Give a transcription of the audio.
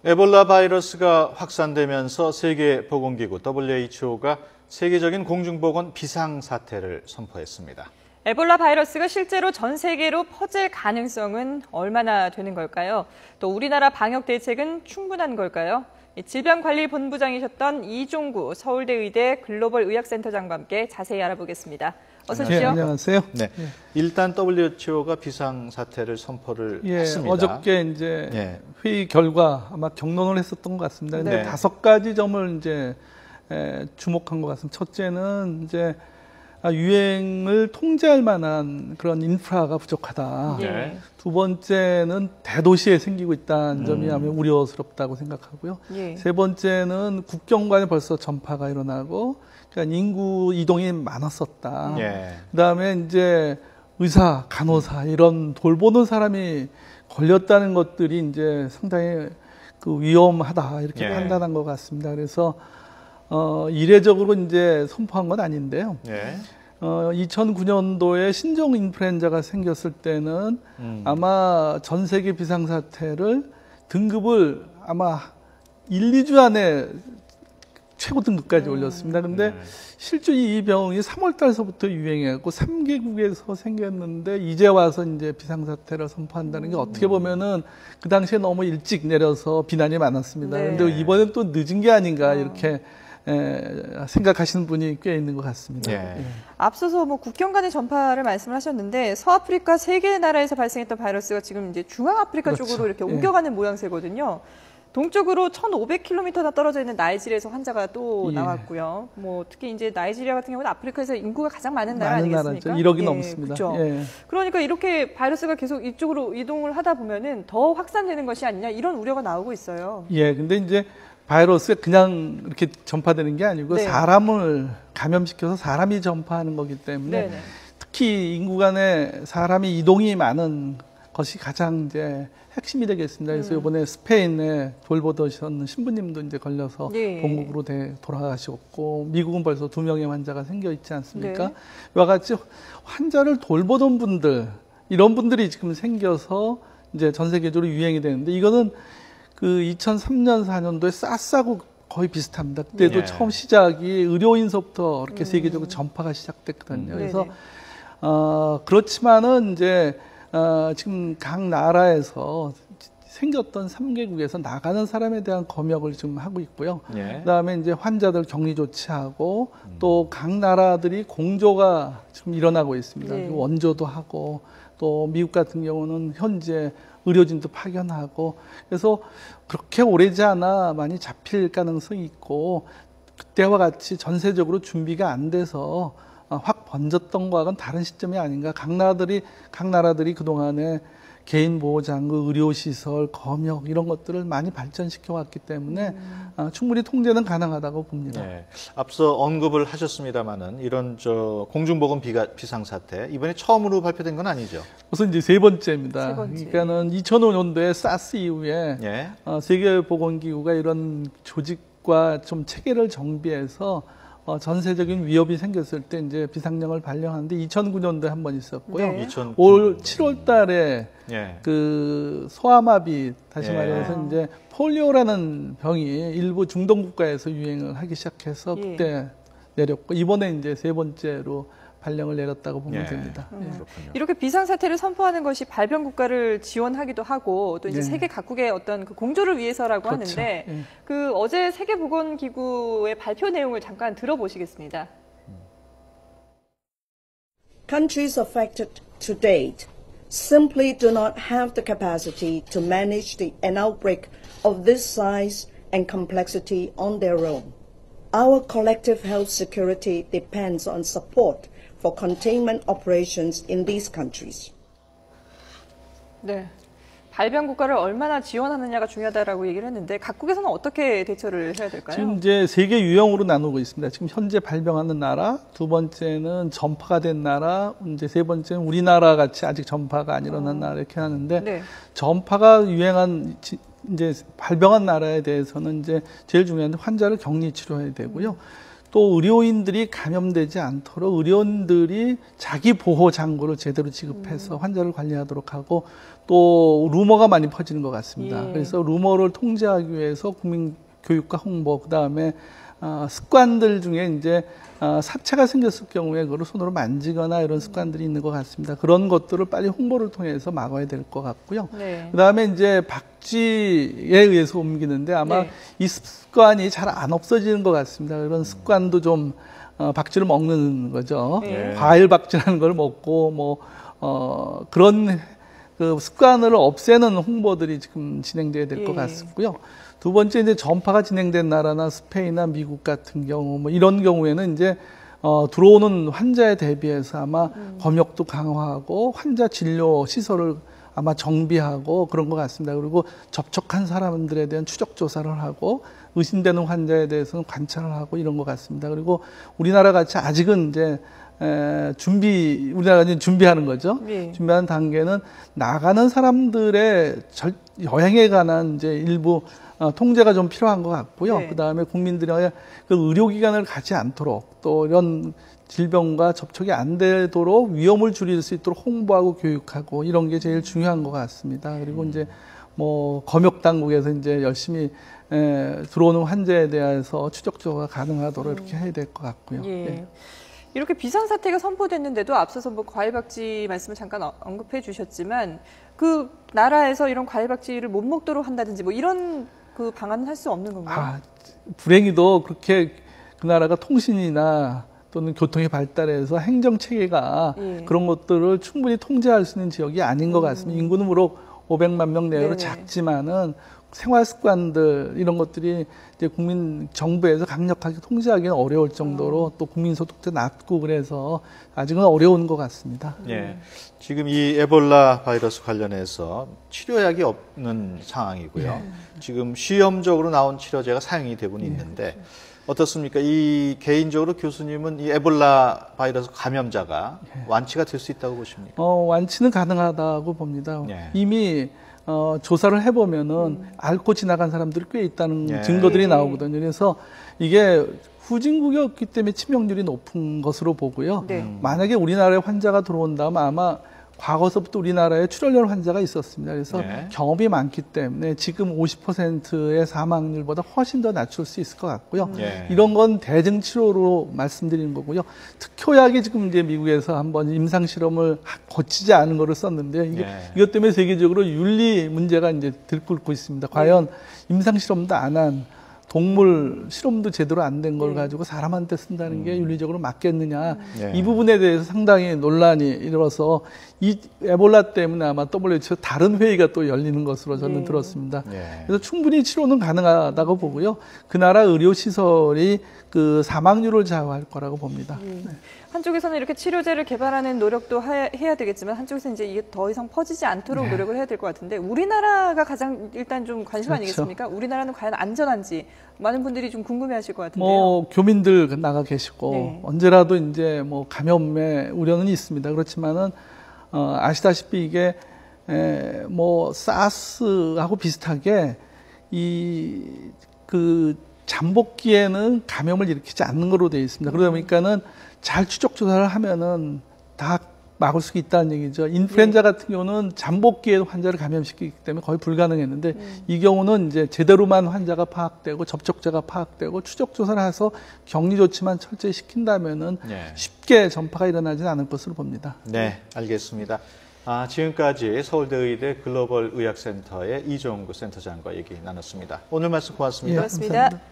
에볼라 바이러스가 확산되면서 세계보건기구 WHO가 세계적인 공중보건 비상사태를 선포했습니다. 에볼라 바이러스가 실제로 전 세계로 퍼질 가능성은 얼마나 되는 걸까요? 또 우리나라 방역 대책은 충분한 걸까요? 질병관리본부장이셨던 이종구 서울대의대 글로벌의학센터장과 함께 자세히 알아보겠습니다. 어서 오십시오. 네, 안녕하세요. 네, 일단 WHO가 비상사태를 선포를 했습니다. 어저께 이제 회의 결과 아마 경론을 했었던 것 같습니다. 근데 5가지 점을 이제 주목한 것 같습니다. 첫째는 이제 유행을 통제할 만한 그런 인프라가 부족하다. 두 번째는 대도시에 생기고 있다는 점이 아마 우려스럽다고 생각하고요. 세 번째는 국경 간에 벌써 전파가 일어나고, 그러니까 인구 이동이 많았었다. 그다음에 이제 의사, 간호사 이런 돌보는 사람이 걸렸다는 것들이 이제 상당히 위험하다 이렇게 판단한 것 같습니다. 그래서 이례적으로 이제 선포한 건 아닌데요. 2009년도에 신종 인플루엔자가 생겼을 때는 아마 전 세계 비상사태를 등급을 아마 1, 2주 안에 최고 등급까지 올렸습니다. 근데 실제 이 병이 3월 달서부터 유행해갖고 3개국에서 생겼는데 이제 와서 이제 비상사태를 선포한다는 게 어떻게 보면은 그 당시에 너무 일찍 내려서 비난이 많았습니다. 근데 이번엔 또 늦은 게 아닌가 이렇게 생각하시는 분이 꽤 있는 것 같습니다. 앞서서 국경 간의 전파를 말씀을 하셨는데 서아프리카 3개의 나라에서 발생했던 바이러스가 지금 이제 중앙아프리카 쪽으로 이렇게 옮겨가는 모양새거든요. 동쪽으로 1,500km나 떨어져 있는 나이지리아에서 환자가 또 나왔고요. 특히 이제 나이지리아 같은 경우는 아프리카에서 인구가 가장 많은 나라 아니겠습니까? 1억이 넘습니다. 그러니까 이렇게 바이러스가 계속 이쪽으로 이동을 하다 보면은 더 확산되는 것이 아니냐 이런 우려가 나오고 있어요. 근데 이제 바이러스가 그냥 이렇게 전파되는 게 아니고 사람을 감염시켜서 사람이 전파하는 거기 때문에 특히 인구 간에 사람이 이동이 많은 것이 가장 이제 핵심이 되겠습니다. 그래서 이번에 스페인에 돌보던 신부님도 이제 걸려서 본국으로 돌아가셨고, 미국은 벌써 2명의 환자가 생겨 있지 않습니까? 이와 같이 환자를 돌보던 분들, 이런 분들이 지금 생겨서 이제 전 세계적으로 유행이 되는데, 이거는 그 2003년, 4년도에 사스하고 거의 비슷합니다. 그때도 처음 시작이 의료인서부터 이렇게 세계적으로 전파가 시작됐거든요. 그래서 그렇지만은 이제 지금 각 나라에서 생겼던 3개국에서 나가는 사람에 대한 검역을 지금 하고 있고요. 그다음에 이제 환자들 격리 조치하고 또 각 나라들이 공조가 지금 일어나고 있습니다. 원조도 하고 또 미국 같은 경우는 현재 의료진도 파견하고, 그래서 그렇게 오래지 않아 많이 잡힐 가능성이 있고, 그때와 같이 전세적으로 준비가 안 돼서 확 번졌던 거와는 다른 시점이 아닌가. 각 나라들이 그동안에 개인 보호장구, 의료시설, 검역 이런 것들을 많이 발전시켜 왔기 때문에 충분히 통제는 가능하다고 봅니다. 앞서 언급을 하셨습니다마는 이런 공중보건 비상사태 이번에 처음으로 발표된 건 아니죠? 우선 이제 세 번째입니다. 그러니까는 2005년도에 사스 이후에 세계보건기구가 이런 조직과 좀 체계를 정비해서 전세적인 위협이 생겼을 때 이제 비상령을 발령하는데 2009년도에 한 번 있었고요. 올 7월 달에 그 소아마비, 다시 말해서 이제 폴리오라는 병이 일부 중동 국가에서 유행을 하기 시작해서 그때 내렸고, 이번에 이제 세 번째로 발령을 내렸다고 보면 됩니다. 이렇게 비상사태를 선포하는 것이 발병 국가를 지원하기도 하고 또 이제 세계 각국의 어떤 그 공조를 위해서라고 하는데 그 어제 세계보건기구의 발표 내용을 잠깐 들어보시겠습니다. Countries affected to date simply do not have the capacity to manage an outbreak of this size and complexity on their own. Our collective health security depends on support for containment operations in these countries. 발병 국가를 얼마나 지원하느냐가 중요하다라고 얘기를 했는데 각국에서는 어떻게 대처를 해야 될까요? 지금 이제 세계 유형으로 나누고 있습니다. 지금 현재 발병하는 나라, 두 번째는 전파가 된 나라, 이제 세 번째는 우리나라 같이 아직 전파가 안 일어난 나라 이렇게 하는데 전파가 유행한 이제 발병한 나라에 대해서는 이제 제일 중요한 환자를 격리 치료해야 되고요. 또 의료인들이 감염되지 않도록 의료인들이 자기 보호 장구를 제대로 지급해서 환자를 관리하도록 하고 또 루머가 많이 퍼지는 것 같습니다. 예. 그래서 루머를 통제하기 위해서 국민 교육과 홍보, 그다음에 습관들 중에 이제 사체가 생겼을 경우에 그걸 손으로 만지거나 이런 습관들이 있는 것 같습니다. 그런 것들을 빨리 홍보를 통해서 막아야 될 것 같고요. 네. 그다음에 이제 박쥐에 의해서 옮기는데 아마 네. 이 습관이 잘 안 없어지는 것 같습니다. 그런 습관도 좀 박쥐를 먹는 거죠. 네. 과일 박쥐라는 걸 먹고 그런 그 습관을 없애는 홍보들이 지금 진행돼야 될 것 예. 같고요. 두 번째 이제 전파가 진행된 나라나 스페인이나 미국 같은 경우 뭐 이런 경우에는 이제 들어오는 환자에 대비해서 아마 검역도 강화하고 환자 진료 시설을 아마 정비하고 그런 것 같습니다. 그리고 접촉한 사람들에 대한 추적 조사를 하고 의심되는 환자에 대해서는 관찰을 하고 이런 것 같습니다. 그리고 우리나라 같이 아직은 이제 우리나라가 이제 준비하는 거죠. 예. 준비하는 단계는 나가는 사람들의 여행에 관한 이제 일부 통제가 좀 필요한 것 같고요. 네. 그 다음에 국민들의 그 의료기관을 가지 않도록 또 이런 질병과 접촉이 안 되도록 위험을 줄일 수 있도록 홍보하고 교육하고 이런 게 제일 중요한 것 같습니다. 그리고 이제 뭐 검역 당국에서 이제 열심히 들어오는 환자에 대해서 추적 조사가 가능하도록 이렇게 해야 될 것 같고요. 예. 예. 이렇게 비상사태가 선포됐는데도 앞서서 뭐 과일박쥐 말씀을 잠깐 언급해 주셨지만 그 나라에서 이런 과일박쥐를 못 먹도록 한다든지 뭐 이런 그 방안은 할 수 없는 건가요? 불행히도 그렇게 그 나라가 통신이나 또는 교통이 발달해서 행정 체계가 예. 그런 것들을 충분히 통제할 수 있는 지역이 아닌 것 같습니다. 인구는 무려 500만 명 내외로 네네. 작지만은 생활 습관들 이런 것들이 이제 정부에서 강력하게 통제하기는 어려울 정도로 또 국민 소득도 낮고 그래서 아직은 어려운 것 같습니다. 예. 지금 이 에볼라 바이러스 관련해서 치료약이 없는 상황이고요. 지금 시험적으로 나온 치료제가 사용이 되고 있는데 어떻습니까? 이 개인적으로 교수님은 이 에볼라 바이러스 감염자가 완치가 될 수 있다고 보십니까? 완치는 가능하다고 봅니다. 예. 이미 조사를 해보면은 앓고 지나간 사람들이 꽤 있다는 예. 증거들이 나오거든요. 그래서 이게 후진국이었기 때문에 치명률이 높은 것으로 보고요. 네. 만약에 우리나라에 환자가 들어온다면 아마 과거서부터 우리나라에 출혈열 환자가 있었습니다. 그래서 네. 경험이 많기 때문에 지금 50%의 사망률보다 훨씬 더 낮출 수 있을 것 같고요. 네. 이런 건 대증 치료로 말씀드리는 거고요. 특효약이 지금 이제 미국에서 한번 임상 실험을 거치지 않은 거를 썼는데 이것 때문에 세계적으로 윤리 문제가 이제 들끓고 있습니다. 과연 임상 실험도 안 한 동물 실험도 제대로 안 된 걸 가지고 사람한테 쓴다는 게 윤리적으로 맞겠느냐. 네. 이 부분에 대해서 상당히 논란이 일어서 이 에볼라 때문에 아마 WHO 다른 회의가 또 열리는 것으로 저는 들었습니다. 네. 그래서 충분히 치료는 가능하다고 보고요. 그 나라 의료시설이 그 사망률을 좌우할 거라고 봅니다. 한쪽에서는 이렇게 치료제를 개발하는 노력도 해야 되겠지만 한쪽에서는 이제 이게 더 이상 퍼지지 않도록 노력을 해야 될 것 같은데 우리나라가 가장 일단 좀 관심 그렇죠. 아니겠습니까? 우리나라는 과연 안전한지 많은 분들이 좀 궁금해하실 것 같은데요. 뭐 교민들 나가 계시고 네. 언제라도 이제 뭐 감염의 우려는 있습니다. 그렇지만은 아시다시피 이게 뭐 사스하고 비슷하게 그 잠복기에는 감염을 일으키지 않는 거로 되어 있습니다. 그러다 보니까는 잘 추적 조사를 하면은 다 막을 수 있다는 얘기죠. 인플루엔자 같은 경우는 잠복기에 환자를 감염시키기 때문에 거의 불가능했는데 이 경우는 이제 제대로만 환자가 파악되고 접촉자가 파악되고 추적 조사를 해서 격리 조치만 철저히 시킨다면은 쉽게 전파가 일어나지는 않을 것으로 봅니다. 네, 알겠습니다. 지금까지 서울대의대 글로벌 의학센터의 이종구 센터장과 얘기 나눴습니다. 오늘 말씀 고맙습니다. 고맙습니다.